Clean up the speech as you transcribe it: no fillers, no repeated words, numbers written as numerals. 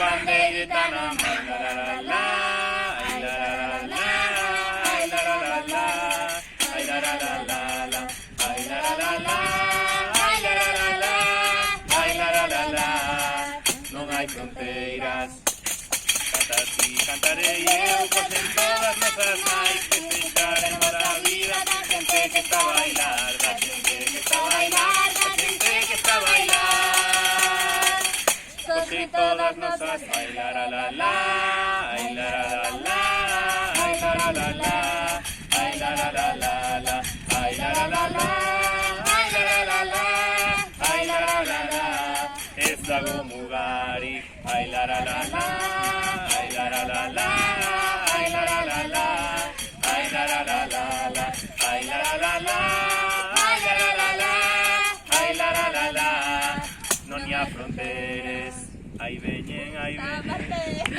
pandeireta, ay la la la la, ay la la la la, ay la la la la, ay la la la la, ay la la la la, ay la la la la, ay la la la la. Non hai fronteiras. Cantar si cantarei eu, pois en todas nosas máis que se encaren para a vida, da xente que está a bailar, da xente que está a bailar, da xente que está a bailar. Pois en todas nosas, ai la la la la, ai la la la la, ai la la la la, ai la la la la, ai la la la la, ai la la la la, ai la la la la. Ez dago mugarik, ai la la la la, ai la la la la, ai la la la la, ai la la la la, ai la la la la, ai la la la la, ai la la la la. Non hi ha fronteres, ai veñen, ai veñen.